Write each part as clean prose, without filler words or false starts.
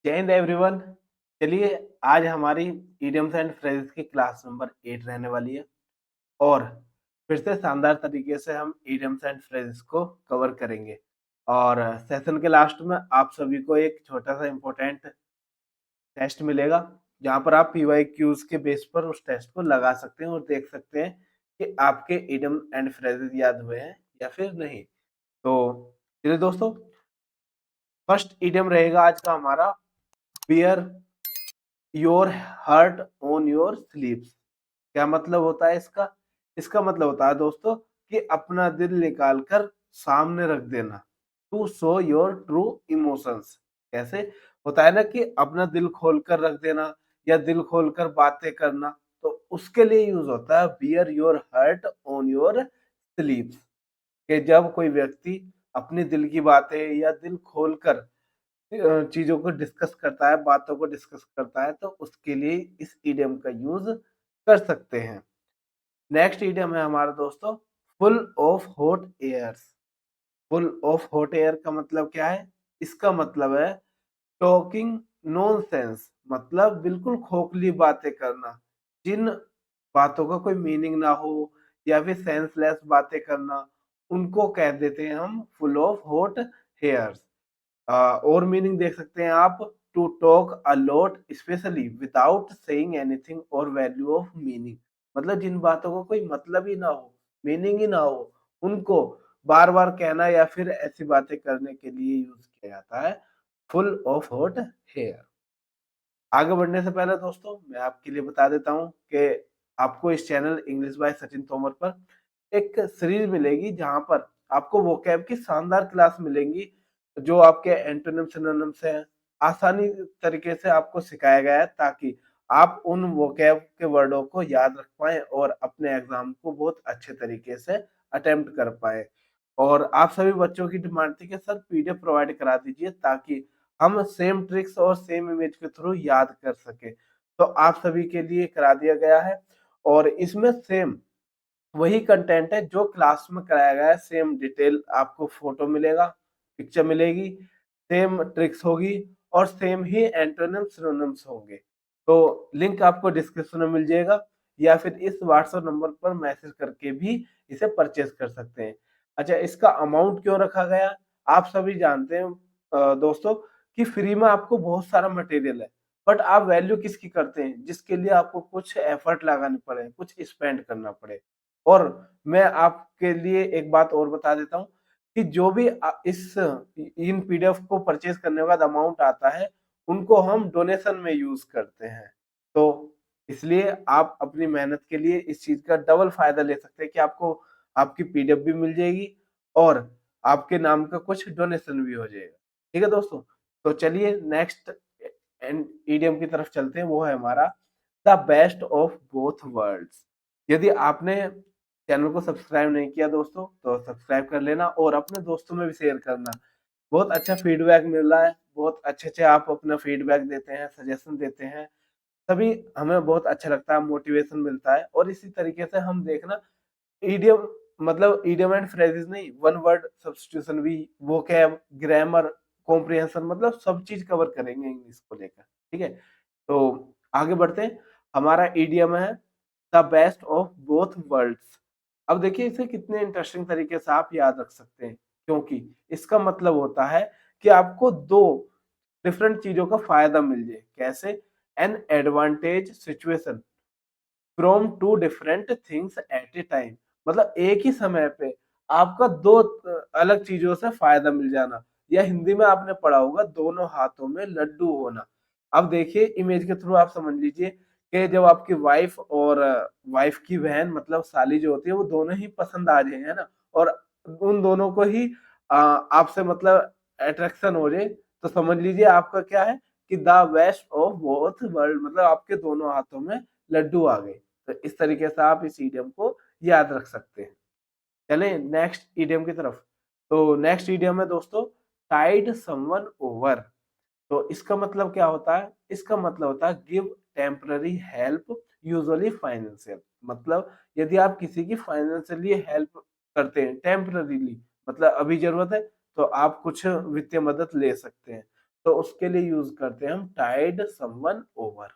जय हिंद एवरीवन। चलिए, आज हमारी इडियम्स एंड फ्रेजेस की क्लास नंबर 8 रहने वाली है और फिर से शानदार तरीके से हम इडियम्स एंड फ्रेजेस को कवर करेंगे। और सेशन के लास्ट में आप सभी को एक छोटा सा इम्पोर्टेंट टेस्ट मिलेगा, जहां पर आप पीवाईक्यूज के बेस पर उस टेस्ट को लगा सकते हैं और देख सकते हैं कि आपके इडियम एंड फ्रेजेस याद हुए हैं या फिर नहीं। तो चलिए दोस्तों, फर्स्ट इडियम रहेगा आज का हमारा, bear your heart on your sleeves. क्या मतलब होता है इसका? इसका मतलब होता है दोस्तों कि अपना दिल निकाल कर सामने रख देना, to show your true emotions. कैसे होता है ना कि अपना दिल खोल कर रख देना या दिल खोल कर बातें करना, तो उसके लिए यूज होता है bear your heart on your sleeves. कि जब कोई व्यक्ति अपने दिल की बातें या दिल खोलकर चीज़ों को डिस्कस करता है, बातों को डिस्कस करता है, तो उसके लिए इस इडियम का यूज़ कर सकते हैं। नेक्स्ट इडियम है हमारा दोस्तों, full of hot airs. Full of hot air का मतलब क्या है? इसका मतलब है टॉकिंग नॉनसेंस, मतलब बिल्कुल खोखली बातें करना। जिन बातों का कोई मीनिंग ना हो या फिर सेंसलेस बातें करना, उनको कह देते हैं हम फुल ऑफ हॉट हेयर्स। और मीनिंग देख सकते हैं आप, to talk a lot specially without saying anything और वैल्यू ऑफ मीनिंग। मतलब जिन बातों को कोई मतलब ही ना हो, मीनिंग ही ना हो, उनको बार बार कहना या फिर ऐसी बातें करने के लिए यूज किया जाता है फुल ऑफ हॉट हेयर। आगे बढ़ने से पहले दोस्तों मैं आपके लिए बता देता हूँ कि आपको इस channel English by Sachin Tomar पर एक सीरीज मिलेगी, जहां पर आपको वोकैब की शानदार क्लास मिलेंगी, जो आपके एंटोनिम सिनोनिम्स हैं, आसानी तरीके से आपको सिखाया गया है, ताकि आप उन वोकैब के वर्डों को याद रख पाएं और अपने एग्जाम को बहुत अच्छे तरीके से अटेम्प्ट कर पाए। और आप सभी बच्चों की डिमांड थी कि सर पीडीएफ प्रोवाइड करा दीजिए, ताकि हम सेम ट्रिक्स और सेम इमेज के थ्रू याद कर सके। तो आप सभी के लिए करा दिया गया है और इसमें सेम वही कंटेंट है जो क्लास में कराया गया है। सेम डिटेल आपको फोटो मिलेगा, पिक्चर मिलेगी, सेम ट्रिक्स होगी और सेम ही एंटोनिम सिनोनिम्स होंगे। तो लिंक आपको डिस्क्रिप्शन में मिल जाएगा या फिर इस व्हाट्सएप नंबर पर मैसेज करके भी इसे परचेज कर सकते हैं। अच्छा, इसका अमाउंट क्यों रखा गया? आप सभी जानते हैं दोस्तों कि फ्री में आपको बहुत सारा मटेरियल है, बट आप वैल्यू किसकी करते हैं? जिसके लिए आपको कुछ एफर्ट लगाने पड़े, कुछ स्पेंड करना पड़े। और मैं आपके लिए एक बात और बता देता हूँ कि जो भी इस इन पीडीएफ को परचेज करने के बाद अमाउंट आता है, उनको हम डोनेशन में यूज करते हैं। तो इसलिए आप अपनी मेहनत के लिए इस चीज का डबल फायदा ले सकते हैं कि आपको आपकी पीडीएफ भी मिल जाएगी और आपके नाम का कुछ डोनेशन भी हो जाएगा। ठीक है दोस्तों, तो चलिए नेक्स्ट इडियम की तरफ चलते हैं। वो है हमारा the best of both worlds. यदि आपने चैनल को सब्सक्राइब नहीं किया दोस्तों, तो सब्सक्राइब कर लेना और अपने दोस्तों में भी शेयर करना। बहुत अच्छा फीडबैक मिल रहा है, बहुत अच्छे आप अपना फीडबैक देते हैं, सजेशन देते हैं, तभी हमें बहुत अच्छा लगता है, मोटिवेशन मिलता है। और इसी तरीके से हम देखना इडियम, मतलब इडियम एंड फ्रेजेस नहीं, वन वर्ड सब्स्टिट्यूशन भी, वोकैब, ग्रामर, कॉम्प्रिहेंशन, मतलब सब चीज कवर करेंगे इंग्लिश को लेकर। ठीक है, तो आगे बढ़ते हैं। हमारा इडियम है the best of both worlds. अब देखिए इसे कितने इंटरेस्टिंग तरीके से आप याद रख सकते हैं, क्योंकि इसका मतलब होता है कि आपको दो डिफरेंट चीजों का फायदा मिल जाए। कैसे? An advantage situation from two different things at a time. मतलब एक ही समय पे आपका दो अलग चीजों से फायदा मिल जाना, या हिंदी में आपने पढ़ा होगा दोनों हाथों में लड्डू होना। अब देखिए इमेज के थ्रू आप समझ लीजिए कि जब आपकी वाइफ और वाइफ की बहन मतलब साली जो होती है, वो दोनों ही पसंद आ जाए, है ना, और उन दोनों को ही आपसे मतलब अट्रैक्शन हो जाए, तो समझ लीजिए आपका क्या है कि the best of both world, मतलब आपके दोनों हाथों में लड्डू आ गए। तो इस तरीके से आप इस इडियम को याद रख सकते हैं। चलें नेक्स्ट इडियम की तरफ। तो नेक्स्ट इडियम है दोस्तों, टाइड समवन ओवर। तो इसका मतलब क्या होता है? इसका मतलब होता है give temporary help, usually financial. मतलब यदि आप किसी की फाइनेंशियली हेल्प करते हैं टेम्पररीली, मतलब अभी जरूरत है, तो आप कुछ वित्तीय मदद ले सकते हैं। तो उसके लिए यूज करते हैं हम टाइड समवन ओवर।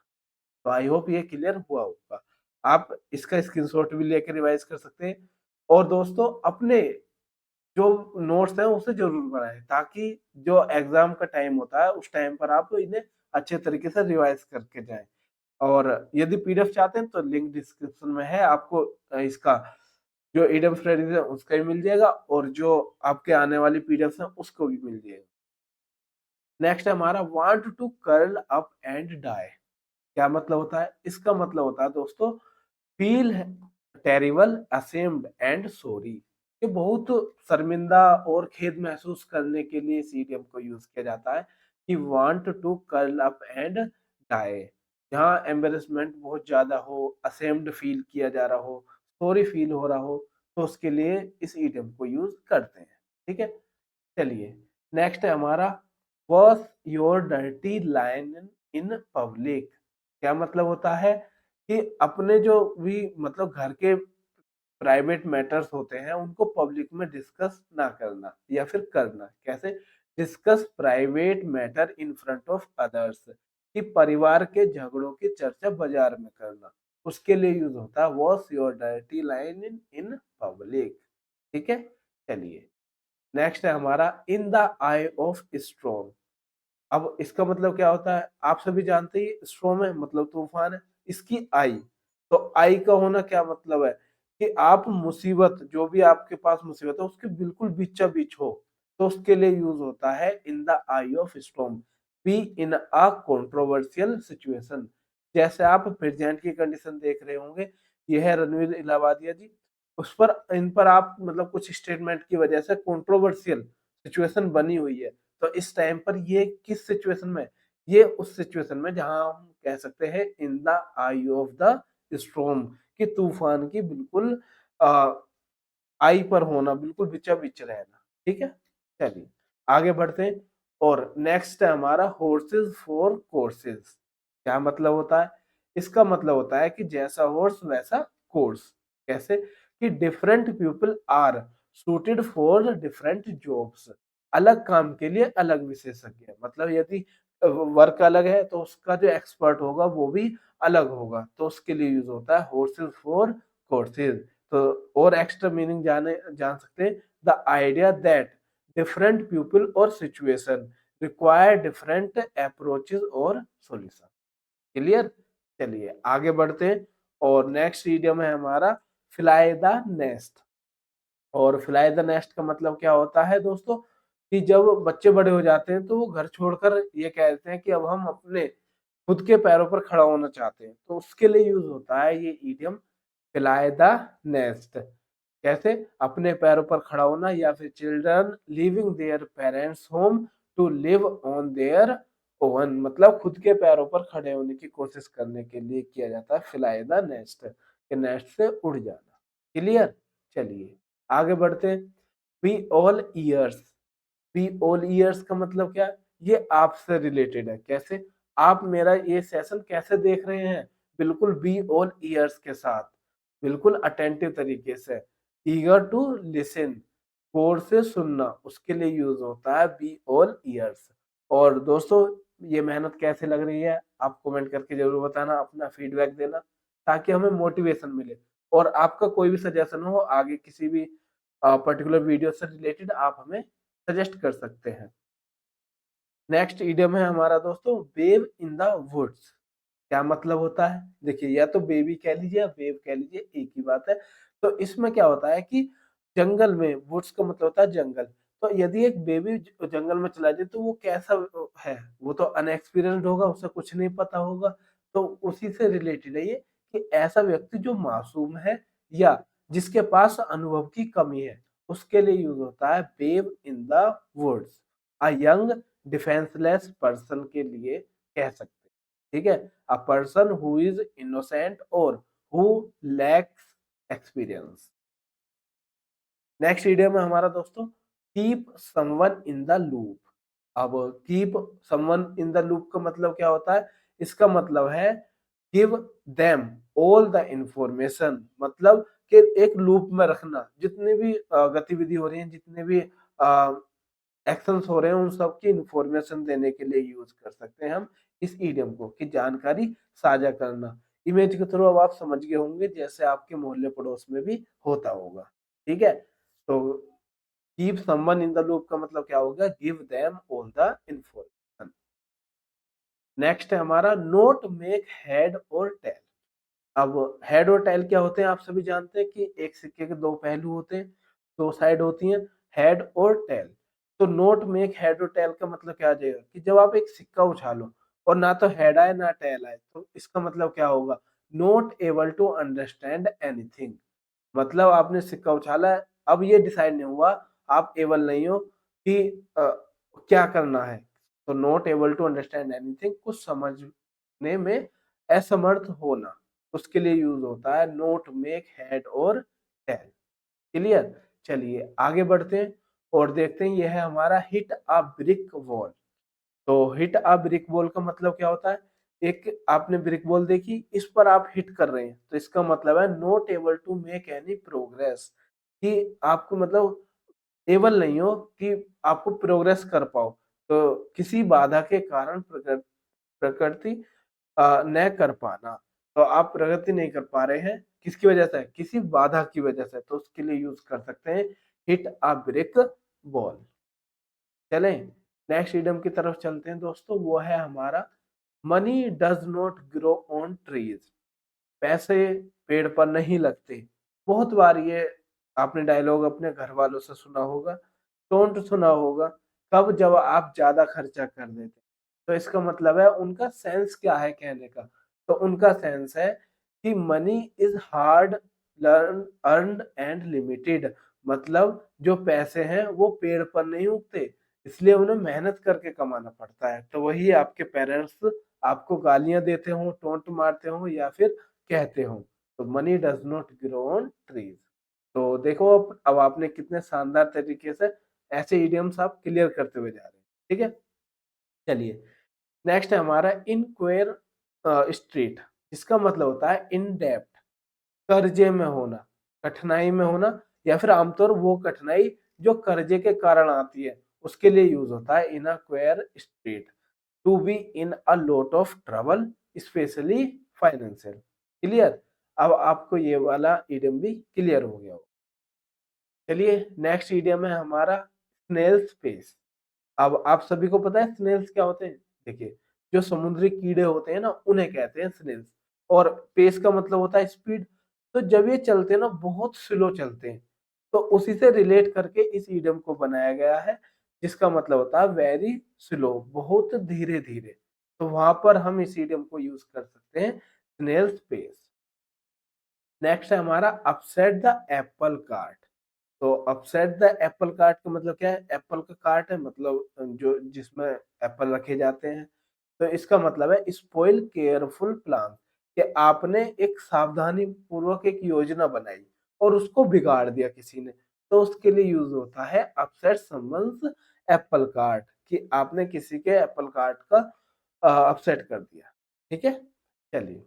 तो आई होप ये क्लियर हुआ होगा। आप इसका स्क्रीनशॉट भी लेकर रिवाइज कर सकते हैं। और दोस्तों अपने जो नोट्स हैं उसे जरूर बनाएं, ताकि जो एग्जाम का टाइम होता है उस टाइम पर आप इन्हें अच्छे तरीके से रिवाइज करके जाएं। और यदि पीडीएफ चाहते हैं तो लिंक डिस्क्रिप्शन में है, आपको इसका जो ईडम स्टडीज है उसका भी मिल जाएगा, और जो आपके आने वाली पीडीएफ है उसको भी मिल जाएगा। नेक्स्ट है हमारा want to curl up and die. क्या मतलब होता है? इसका मतलब होता है दोस्तों feel terrible ashamed and sorry. ये बहुत शर्मिंदा और खेद महसूस करने के लिए इस इडियम को यूज किया जाता है कि want to curl up and die. जहाँ एम्बेरसमेंट बहुत ज्यादा हो, असेम्ड फील किया जा रहा हो, सॉरी फील हो रहा हो, तो उसके लिए इस इडियम को यूज करते हैं। ठीक है, चलिए नेक्स्ट है हमारा wash your dirty line in public. क्या मतलब होता है कि अपने जो भी मतलब घर के प्राइवेट मैटर्स होते हैं उनको पब्लिक में डिस्कस ना करना या फिर करना। कैसे? Discuss private matter in front of others, कि परिवार के झगड़ों की चर्चा बाजार में करना, उसके लिए यूज होता है wash your dirty line in public. ठीक है, चलिए नेक्स्ट है हमारा in the I of storm. अब इसका मतलब क्या होता है? आप सभी जानते ही स्टॉर्म है मतलब तूफान है, इसकी आई। तो आई का होना क्या मतलब है कि आप मुसीबत, जो भी आपके पास मुसीबत है उसके बिल्कुल बीचा बीच हो, तो उसके लिए यूज होता है in the I of storm. B in a controversial situation. जैसे आप प्रेजेंट की कंडीशन देख रहे होंगे, यह है रणवीर इलाहाबादिया जी, उस पर इन पर आप मतलब कुछ स्टेटमेंट की वजह से कंट्रोवर्शियल सिचुएशन बनी हुई है। तो इस टाइम पर ये किस सिचुएशन में? ये उस सिचुएशन में जहां हम कह सकते हैं in the I of the storm, कि तूफान की बिल्कुल आई पर होना, बिल्कुल बिचा बिच रहना। ठीक है, चलिए आगे बढ़ते हैं। और नेक्स्ट है हमारा हॉर्सेस फॉर कोर्सेज। क्या मतलब होता है? इसका मतलब होता है कि जैसा हॉर्स वैसा कोर्स। कैसे? कि different people are suited for different jobs. अलग काम के लिए अलग विशेषज्ञ, मतलब यदि वर्क अलग है तो उसका जो एक्सपर्ट होगा वो भी अलग होगा, तो उसके लिए यूज होता है हॉर्सेस फॉर कोर्सेज। तो और एक्स्ट्रा मीनिंग जान सकते हैं the idea that different people और सिचुएशन रिक्वायर डिफरेंट अप्रोचेस और सॉल्यूशन। क्लियर? चलिए आगे बढ़ते हैं। और नेक्स्ट इडियम है हमारा फ्लाई द नेस्ट। और फ्लाई द नेस्ट का मतलब क्या होता है दोस्तों, कि जब बच्चे बड़े हो जाते हैं तो वो घर छोड़कर ये कहते हैं कि अब हम अपने खुद के पैरों पर खड़ा होना चाहते हैं, तो उसके लिए यूज होता है ये इडियम फ्लाई द नेस्ट। कैसे? अपने पैरों पर खड़ा होना, या फिर children living their parents home to live on their own, मतलब खुद के पैरों पर खड़े होने की कोशिश करने के लिए किया जाता है फ्लाई द नेस्ट, के नेस्ट से उड़ जाना। क्लियर? चलिए आगे बढ़ते हैं। Be all years. Be all years का मतलब क्या है? ये आपसे रिलेटेड है। कैसे? आप मेरा ये सेशन कैसे देख रहे हैं? बिल्कुल बी ऑल ईयर्स के साथ, बिल्कुल अटेंटिव तरीके से। ईगर टू लिसन, गौर से सुनना, उसके लिए यूज होता है बी ऑल ईयर्स। और दोस्तों ये मेहनत कैसे लग रही है आप कमेंट करके जरूर बताना, अपना फीडबैक देना, ताकि हमें मोटिवेशन मिले। और आपका कोई भी सजेशन हो आगे किसी भी पर्टिकुलर वीडियो से रिलेटेड, आप हमें सजेस्ट कर सकते हैं। नेक्स्ट इडियम है हमारा दोस्तों वेव इन द वुड्स। क्या मतलब होता है? देखिए या तो बेबी कह लीजिए या वेव कह लीजिए, एक ही बात है। तो इसमें क्या होता है कि जंगल में, वुड्स का मतलब होता है जंगल, तो यदि एक बेबी जंगल में चला जाए तो वो कैसा है? वो तो अनएक्सपीरियंस्ड होगा, उसे कुछ नहीं पता होगा। तो उसी से रिलेटेड है ये, कि ऐसा व्यक्ति जो मासूम है या जिसके पास अनुभव की कमी है, उसके लिए यूज होता है babe in the woods. A young defenceless person के लिए कह सकते हैं। ठीक है, a person who is innocent और who lacks experience. Next idiom है हमारा दोस्तों keep someone in the loop. अब keep someone in the loop का मतलब क्या होता है? इसका मतलब है give them all the information, मतलब कि एक लूप में रखना, जितनी भी गतिविधि हो रही है, जितने भी एक्शंस हो रहे हैं उन सब की इंफॉर्मेशन देने के लिए यूज कर सकते हैं हम इस ईडियम को, कि जानकारी साझा करना। इमेज के थ्रू अब आप समझ गए होंगे, जैसे आपके मोहल्ले पड़ोस में भी होता होगा। ठीक है, तो keep someone in the loop का मतलब क्या होगा, give them all the information. Next है हमारा नोट मेक हेड और टेल। अब हेड और टेल क्या होते हैं, आप सभी जानते हैं कि एक सिक्के के दो पहलू होते हैं, दो साइड होती हैं, हेड और टेल। तो नोट मेक हेड और टेल का मतलब क्या आ जाएगा, कि जब आप एक सिक्का उछालो और ना तो हेड आए ना टेल आए, तो इसका मतलब क्या होगा, not able to understand anything. मतलब आपने सिक्का उछाला है, अब ये डिसाइड नहीं हुआ, आप एबल नहीं हो कि क्या करना है। तो not able to understand anything, कुछ समझने में असमर्थ होना, उसके लिए यूज होता है नोट मेक हेड और टेल। क्लियर, चलिए आगे बढ़ते हैं और देखते हैं, यह है हमारा हिट अ ब्रिक वॉल। तो हिट अ ब्रिक वॉल का मतलब क्या होता है, एक आपने ब्रिक वॉल देखी, इस पर आप हिट कर रहे हैं, तो इसका मतलब है not able to make any progress, कि आपको मतलब एबल नहीं हो कि आपको प्रोग्रेस कर पाओ। तो किसी बाधा के कारण प्रकृति न कर पाना, तो आप प्रगति नहीं कर पा रहे हैं, किसकी वजह से, किसी बाधा की वजह से, तो उसके लिए यूज कर सकते हैं हिट अ ब्रिक वॉल। चलें नेक्स्ट इडियम की तरफ चलते हैं दोस्तों, वो है हमारा money does not grow on trees. पैसे पेड़ पर नहीं लगते। बहुत बार ये आपने डायलॉग अपने घर वालों से सुना होगा, टोंट सुना होगा, कब, जब आप ज्यादा खर्चा कर देते। तो इसका मतलब है, उनका सेंस क्या है कहने का, तो उनका सेंस है कि money is hard learn earned and limited. मतलब जो पैसे हैं वो पेड़ पर नहीं उगते, इसलिए उन्हें मेहनत करके कमाना पड़ता है। तो वही आपके पेरेंट्स आपको गालियां देते हो, टोंट मारते हो, या फिर कहते हो। तो money does not grow on trees. तो देखो अब आपने कितने शानदार तरीके से ऐसे इडियम्स आप क्लियर करते हुए जा रहे हैं। ठीक है, चलिए नेक्स्ट है हमारा इनक्वेयर स्ट्रीट, जिसका मतलब होता है इन डेप्थ, कर्जे में होना, कठिनाई में होना, या फिर आमतौर वो कठिनाई जो कर्जे के कारण आती है, उसके लिए यूज होता है in a queer state, to be in a lot of trouble, especially financial. Clear, अब आपको ये वाला इडियम भी क्लियर हो गया हो। चलिए नेक्स्ट इडियम है हमारा स्नेल स्पेस। अब आप सभी को पता है स्नेल्स क्या होते हैं। देखिए, जो समुद्री कीड़े होते हैं ना, उन्हें कहते हैं स्नेल्स। और पेस का मतलब होता है स्पीड। तो जब ये चलते हैं ना, बहुत स्लो चलते हैं, तो उसी से रिलेट करके इस इडियम को बनाया गया है, जिसका मतलब होता है वेरी स्लो, बहुत धीरे धीरे। तो वहां पर हम इस इडियम को यूज कर सकते हैं स्नेल्स पेस। नेक्स्ट है हमारा अपसेट द एप्पल कार्ट। तो अपसेट द एप्पल कार्ट का मतलब क्या है, एप्पल का कार्ट है मतलब जो जिसमें एप्पल रखे जाते हैं। तो इसका मतलब है स्पॉइल केयरफुल प्लान, कि आपने एक सावधानी पूर्वक एक योजना बनाई और उसको बिगाड़ दिया किसी ने। तो उसके लिए यूज होता है अपसेट समवन्स एप्पल कार्ट, कि आपने किसी के एप्पल कार्ट का अपसेट कर दिया। ठीक है, चलिए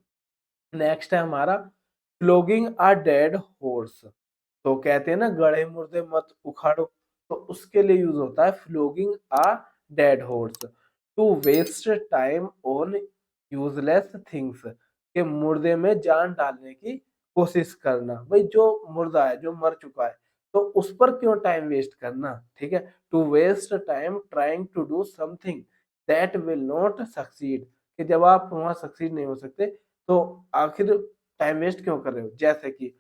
नेक्स्ट है हमारा फ्लोगिंग अ डेड हॉर्स। तो कहते हैं ना, गड़े मुर्दे मत उखाड़ो, तो उसके लिए यूज होता है flogging a dead horse, to waste time on useless things, के मुर्दे में जान डालने की कोशिश करना। भाई जो मुर्दा है, जो मर चुका है, तो उस पर क्यों टाइम वेस्ट करना। ठीक है, to waste time trying to do something that will not succeed, कि जब आप वहां सक्सीड नहीं हो सकते, तो आखिर टाइम वेस्ट क्यों कर रहे हो। जैसे कि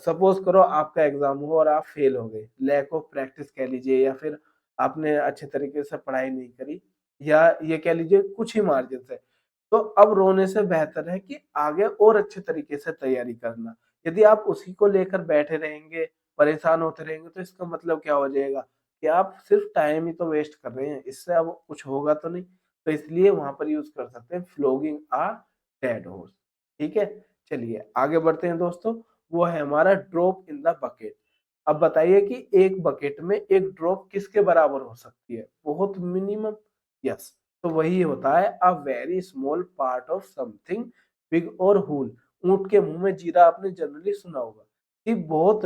सपोज करो आपका एग्जाम हो और आप फेल हो गए, लैक ऑफ प्रैक्टिस कह लीजिए, या फिर आपने अच्छे तरीके से पढ़ाई नहीं करी, या ये कह लीजिए कुछ ही मार्जिन से। तो अब रोने से बेहतर है कि आगे और अच्छे तरीके से तैयारी करना। यदि आप उसी को लेकर बैठे रहेंगे, परेशान होते रहेंगे, तो इसका मतलब क्या हो जाएगा, कि आप सिर्फ टाइम ही तो वेस्ट कर रहे हैं, इससे अब कुछ होगा तो नहीं। तो इसलिए वहां पर यूज कर सकते हैं फ्लोगिंग आ डेड हॉर्स। ठीक है, चलिए आगे बढ़ते हैं दोस्तों, वो है हमारा ड्रॉप इन द बकेट। अब बताइए कि एक बकेट में एक ड्रॉप किसके बराबर हो सकती है, बहुत मिनिमम। यस, तो वही होता है a very small part of something big और होल। ऊंट के मुंह में जीरा आपने जनरली सुना होगा, कि बहुत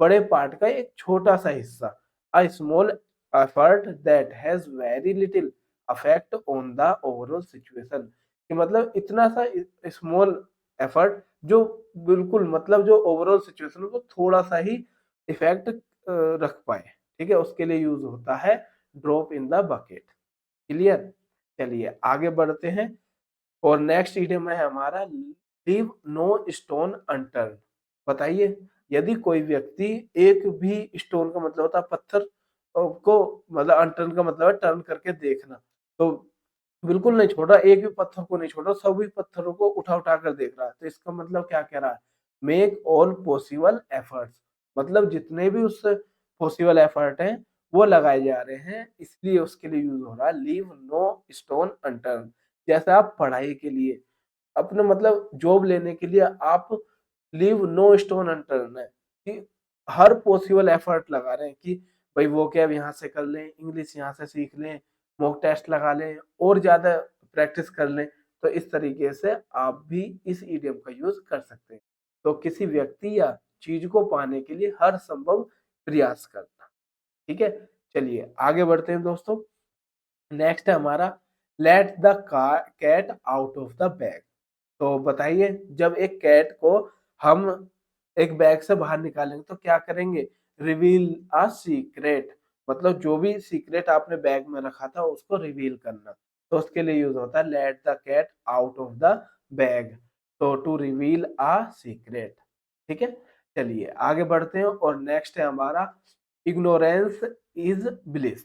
बड़े पार्ट का एक छोटा सा हिस्सा, a small effort that has very little effect on the overall situation। कि मतलब इतना सा स्मॉल एफर्ट जो बिल्कुल मतलब जो ओवरऑल सिचुएशन को थोड़ा सा ही इफेक्ट रख पाए, ठीक है, उसके लिए यूज होता है drop in the bucket. Clear? चलिए आगे बढ़ते हैं और नेक्स्ट इडियम है हमारा लीव नो स्टोन अनटर्न। बताइए, यदि कोई व्यक्ति एक भी स्टोन का मतलब होता है पत्थर को मतलब अनटर्न का मतलब है टर्न करके देखना, तो बिल्कुल नहीं छोड़ रहा, एक भी पत्थर को नहीं छोड़ रहा, सभी पत्थरों को उठा उठा कर देख रहा है, तो इसका मतलब क्या कह रहा है? मेक ऑल पॉसिबल एफर्ट्स, मतलब जितने भी उस पॉसिबल एफर्ट हैं वो लगाए जा रहे हैं, इसलिए उसके लिए यूज हो रहा है लीव नो स्टोन अनटर्न। जैसे आप पढ़ाई के लिए अपने मतलब जॉब लेने के लिए आप लीव नो स्टोन अनटर्न है कि हर पॉसिबल एफर्ट लगा रहे हैं कि भाई वो क्या यहाँ से कर लें, इंग्लिश यहाँ से सीख लें, मॉक टेस्ट लगा लें और ज्यादा प्रैक्टिस कर लें। तो इस तरीके से आप भी इस इडियम का यूज कर सकते हैं। तो किसी व्यक्ति या चीज को पाने के लिए हर संभव प्रयास करना। ठीक है, चलिए आगे बढ़ते हैं दोस्तों। नेक्स्ट है हमारा let the cat out of the bag. तो बताइए, जब एक कैट को हम एक बैग से बाहर निकालेंगे तो क्या करेंगे? रिवील अ सीक्रेट, मतलब जो भी सीक्रेट आपने बैग में रखा था उसको रिवील करना। तो उसके लिए यूज होता है let the cat out of the bag, तो टू रिवील अ सीक्रेट। ठीक है, चलिए आगे बढ़ते हैं और नेक्स्ट है हमारा इग्नोरेंस इज ब्लिस।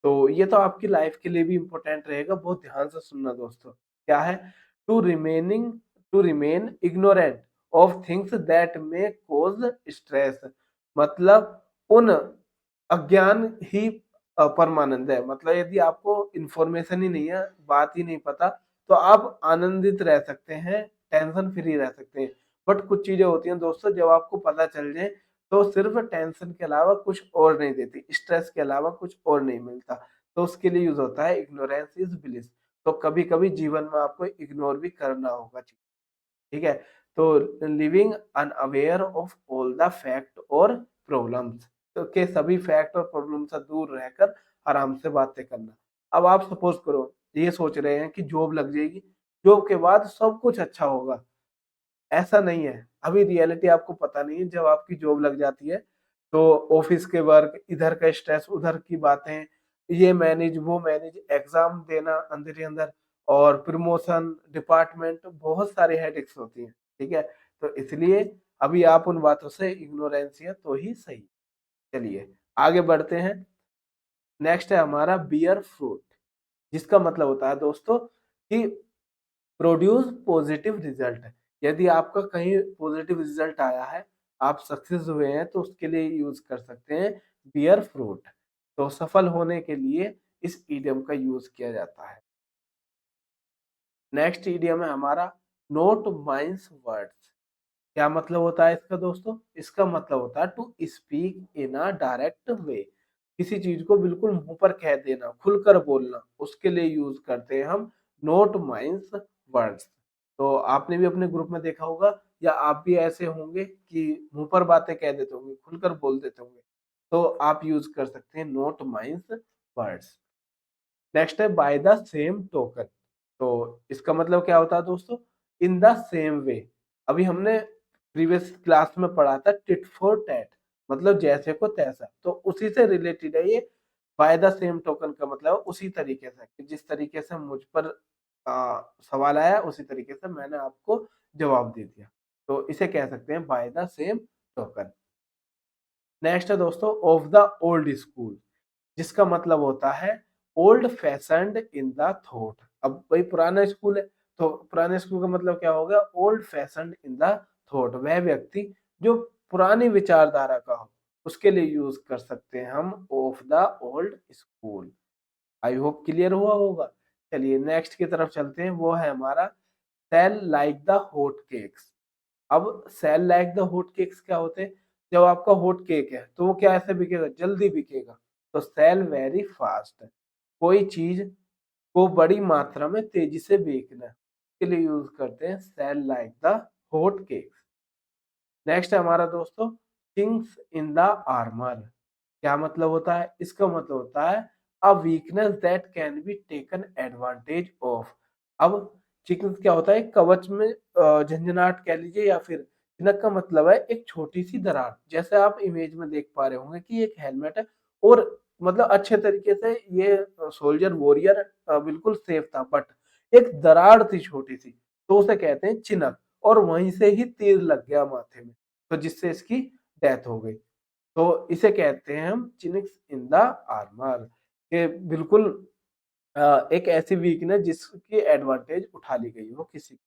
तो ये तो आपकी लाइफ के लिए भी इम्पोर्टेंट रहेगा, बहुत ध्यान से सुनना दोस्तों। क्या है? To remaining to remain ignorant of things that may cause stress, मतलब उन अज्ञान ही परमानंद है। मतलब यदि आपको इंफॉर्मेशन ही नहीं है, बात ही नहीं पता, तो आप आनंदित रह सकते हैं, टेंशन फ्री रह सकते हैं। बट कुछ चीजें होती हैं दोस्तों, जब आपको पता चल जाए तो सिर्फ टेंशन के अलावा कुछ और नहीं देती, स्ट्रेस के अलावा कुछ और नहीं मिलता। तो उसके लिए यूज होता है इग्नोरेंस इज ब्लिस। तो कभी कभी जीवन में आपको इग्नोर भी करना होगा, ठीक है। तो living unaware of all the fact और प्रॉब्लम्स, तो के सभी फैक्ट और प्रॉब्लम से दूर रहकर आराम से बातें करना। अब आप सपोज करो ये सोच रहे हैं कि जॉब लग जाएगी, जॉब के बाद सब कुछ अच्छा होगा, ऐसा नहीं है। अभी रियलिटी आपको पता नहीं है, जब आपकी जॉब लग जाती है तो ऑफिस के वर्क, इधर का स्ट्रेस, उधर की बातें, ये मैनेज वो मैनेज, एग्जाम देना अंदर ही अंदर, और प्रमोशन, डिपार्टमेंट, बहुत सारी हेडेक्स होती हैं, ठीक है। तो इसलिए अभी आप उन बातों से इग्नोरेंस है तो ही सही। चलिए आगे बढ़ते हैं। नेक्स्ट है हमारा बियर फ्रूट, जिसका मतलब होता है दोस्तों कि प्रोड्यूस पॉजिटिव रिजल्ट। यदि आपका कहीं पॉजिटिव रिजल्ट आया है, आप सक्सेस हुए हैं, तो उसके लिए यूज कर सकते हैं बियर फ्रूट। तो सफल होने के लिए इस इडियम का यूज किया जाता है। नेक्स्ट इडियम है हमारा नोट माइंस वर्ड्स। क्या मतलब होता है इसका दोस्तों? इसका मतलब होता है to speak in a direct way, किसी चीज को बिल्कुल मुंह पर कह देना, खुलकर बोलना, उसके लिए यूज करते हैं हम नोट माइंस वर्ड्स। तो आपने भी अपने ग्रुप में देखा होगा, या आप भी ऐसे होंगे कि मुंह पर बातें कह देते होंगे, खुलकर बोल देते होंगे, तो आप यूज कर सकते हैं नोट माइंस वर्ड्स। नेक्स्ट है बाय द सेम टोकन। तो इसका मतलब क्या होता है दोस्तों? In the same way. अभी हमने प्रीवियस क्लास में पढ़ा था टिट फॉर टैट, मतलब जैसे को तैसा, तो उसी से रिलेटेड है ये। बाय द सेम टोकन का मतलब उसी तरीके से कि जिस तरीके से मुझ पर सवाल आया उसी तरीके से मैंने आपको जवाब दे दिया, तो इसे कह सकते हैं by the same token. Next है दोस्तों ऑफ द ओल्ड स्कूल, जिसका मतलब होता है old fashioned in the thought. अब वही पुराना स्कूल है, तो पुराने स्कूल का मतलब क्या होगा? Old fashioned in the thought, वह व्यक्ति जो पुरानी विचारधारा का हो, उसके लिए यूज कर सकते हैं हम of the old school. I hope clear हुआ होगा। चलिए नेक्स्ट की तरफ चलते हैं, वो है हमारा sell like the hot cakes. अब sell like the hot cakes क्या होते हैं? जब आपका हॉट केक है तो वो क्या ऐसे बिकेगा? जल्दी बिकेगा। तो सेल वेरी फास्ट, कोई चीज को बड़ी मात्रा में तेजी से बेचना के लिए यूज करते हैं sell like the hot cakes. Next है हमारा दोस्तों चिंग्स इन द आर्मर। क्या मतलब होता है? इसका मतलब होता है a weakness that can be taken advantage of. अब चिकन्स क्या होता है? कवच में झंझनाहट कह लीजिए या फिर चिनक का मतलब है एक छोटी-सी दरार। जैसे आप इमेज में देख पा रहे होंगे कि एक हेलमेट है और मतलब अच्छे तरीके से ये सोल्जर वॉरियर बिल्कुल सेफ था, बट एक दरार थी छोटी-सी, तो उसे कहते हैं चिनक, और वहीं से ही तीर लग गया माथे में, तो जिससे इसकी डेथ हो गई। तो इसे कहते हैं हम चिनिक्स इन द आर्मर, कि बिल्कुल एक ऐसी वीकनेस जिसकी एडवांटेज उठा ली गई हो किसी।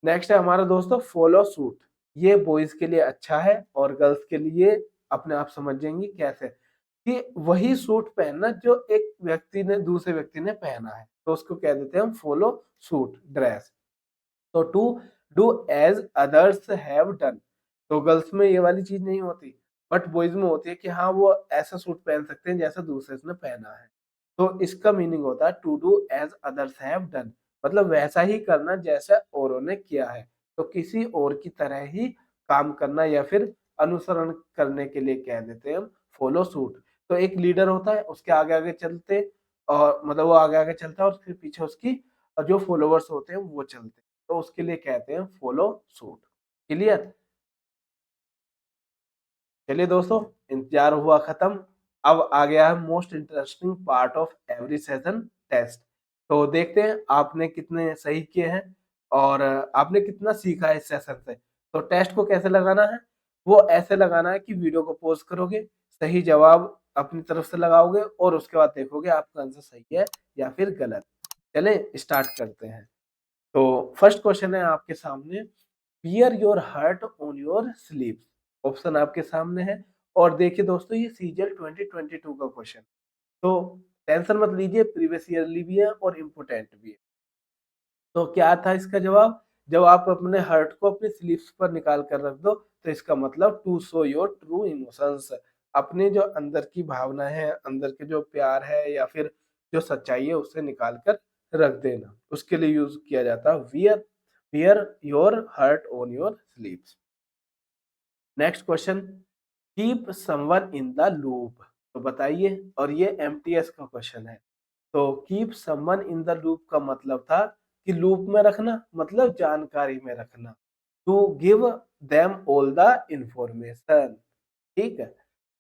नेक्स्ट है हमारा दोस्तों फॉलो सूट। ये बॉयज के लिए अच्छा है और गर्ल्स के लिए अपने आप समझ जाएंगी कैसे, कि वही सूट पहनना जो एक व्यक्ति ने दूसरे व्यक्ति ने पहना है, तो उसको कह देते हैं हम फॉलो सूट ड्रेस। तो to do as others have done, तो गर्ल्स में ये वाली चीज नहीं होती, बट बॉयज में होती है कि हाँ वो ऐसा सूट पहन सकते हैं जैसा दूसरे ने पहना है। तो इसका मीनिंग होता है to do as others have done, मतलब वैसा ही करना जैसा औरों ने किया है, तो किसी और की तरह ही काम करना या फिर अनुसरण करने के लिए कह देते हैं हम फॉलो सूट। तो एक लीडर होता है, उसके आगे आगे चलते, और मतलब वो आगे आगे चलता है और फिर पीछे उसकी जो फॉलोवर्स होते हैं वो चलते हैं, तो उसके लिए कहते हैं फॉलो सूट। क्लियर? चलिए दोस्तों, इंतजार हुआ खत्म। अब आ गया है most interesting part of every session, test. तो देखते हैं आपने कितने सही किए हैं और आपने कितना सीखा है इस सेशन से। तो टेस्ट को कैसे लगाना है? वो ऐसे लगाना है कि वीडियो को पॉज करोगे, सही जवाब अपनी तरफ से लगाओगे और उसके बाद देखोगे आपका आंसर सही है या फिर गलत। चले स्टार्ट करते हैं। तो फर्स्ट क्वेश्चन है आपके सामने, wear your heart on your sleeve. Option आपके सामने है, और देखिए दोस्तों ये सीजीएल 2022 का क्वेश्चन, तो टेंशन मत लीजिए, प्रीवियस ईयरली भी है और इम्पोर्टेंट भी है। तो क्या था इसका जवाब? जब आप अपने हार्ट को अपने स्लीव्स पर निकाल कर रख दो, तो इसका मतलब to show your true emotions, अपने जो अंदर की भावना है, अंदर के जो प्यार है या फिर जो सच्चाई है उसे निकाल कर रख देना, उसके लिए यूज किया जाता है wear, wear your heart on your sleeves. Next question, keep someone in the loop. तो बताइए, और ये एमटीएस का क्वेश्चन है। तो keep someone in the loop का मतलब था कि लूप में रखना मतलब जानकारी में रखना, to give them all the information. ठीक है,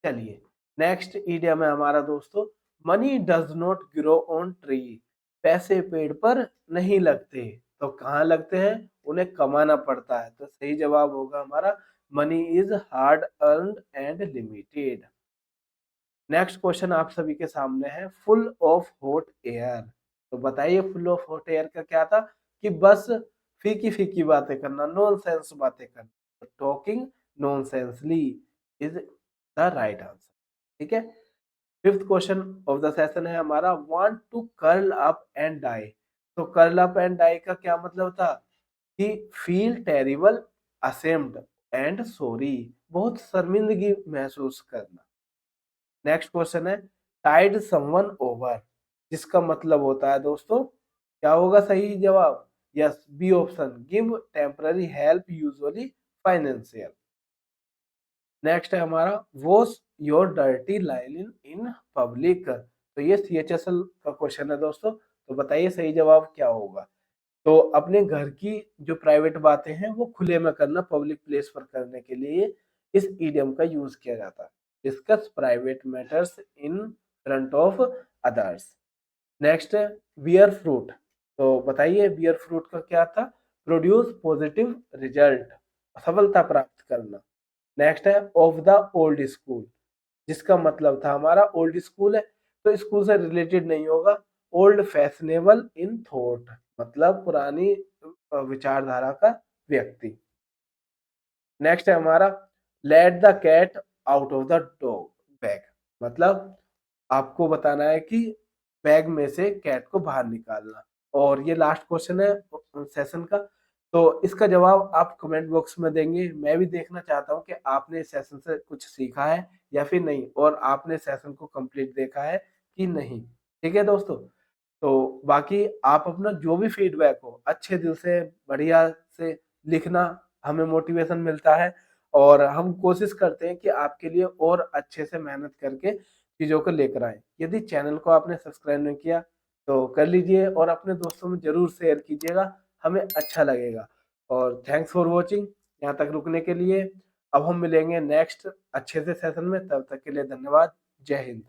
चलिए नेक्स्ट इडियम है हमारा दोस्तों, money does not grow on tree. पैसे पेड़ पर नहीं लगते, तो कहाँ लगते हैं? उन्हें कमाना पड़ता है। तो सही जवाब होगा हमारा money is hard earned and limited. Next question आप सभी के सामने है, फुल ऑफ हॉट एयर। तो बताइए फुल ऑफ हॉट एयर का क्या था? कि बस फीकी फीकी बातें करना, नॉनसेंस बातें करना। Talking nonsensically is the right answer. ठीक है, fifth question of the session है हमारा, want to curl up and die. तो कर्ल अप एंड डाई का क्या मतलब था? कि feel terrible, ashamed and sorry, बहुत शर्मिंदगी महसूस करना। नेक्स्ट क्वेश्चन है, टाइड समवन ओवर, जिसका मतलब होता है दोस्तों, क्या होगा सही जवाब? Yes, B option, give temporary help usually financial. Next है हमारा, wash your dirty line in public. तो ये सीएचएसएल का क्वेश्चन है दोस्तों, तो बताइए सही जवाब क्या होगा? तो अपने घर की जो प्राइवेट बातें हैं वो खुले में करना, पब्लिक प्लेस पर करने के लिए इस इडियम का यूज किया जाता है। Discuss private matters in front of others. Next है बियर फ्रूट। तो बताइए बियर फ्रूट का क्या था? प्रोड्यूस पॉजिटिव रिजल्ट, सफलता प्राप्त करना। नेक्स्ट है ऑफ द ओल्ड स्कूल, जिसका मतलब था हमारा ओल्ड स्कूल है तो स्कूल से रिलेटेड नहीं होगा। ओल्ड फैशनेबल इन थॉट, मतलब पुरानी विचारधारा का व्यक्ति। नेक्स्ट है हमारा, let the cat out of the dog bag, मतलब आपको बताना है कि बैग में से कैट को बाहर निकालना। और ये लास्ट क्वेश्चन है सेशन का, तो इसका जवाब आप कमेंट बॉक्स में देंगे। मैं भी देखना चाहता हूँ कि आपने इस सेशन से कुछ सीखा है या फिर नहीं, और आपने सेशन को कंप्लीट देखा है कि नहीं। ठीक है दोस्तों, तो बाकी आप अपना जो भी फीडबैक हो अच्छे दिल से बढ़िया से लिखना, हमें मोटिवेशन मिलता है। और हम कोशिश करते हैं कि आपके लिए और अच्छे से मेहनत करके चीज़ों को लेकर आएँ। यदि चैनल को आपने सब्सक्राइब नहीं किया तो कर लीजिए और अपने दोस्तों में ज़रूर शेयर कीजिएगा, हमें अच्छा लगेगा। और थैंक्स फॉर वॉचिंग, यहाँ तक रुकने के लिए। अब हम मिलेंगे नेक्स्ट अच्छे से सेशन में, तब तक के लिए धन्यवाद। जय हिंद।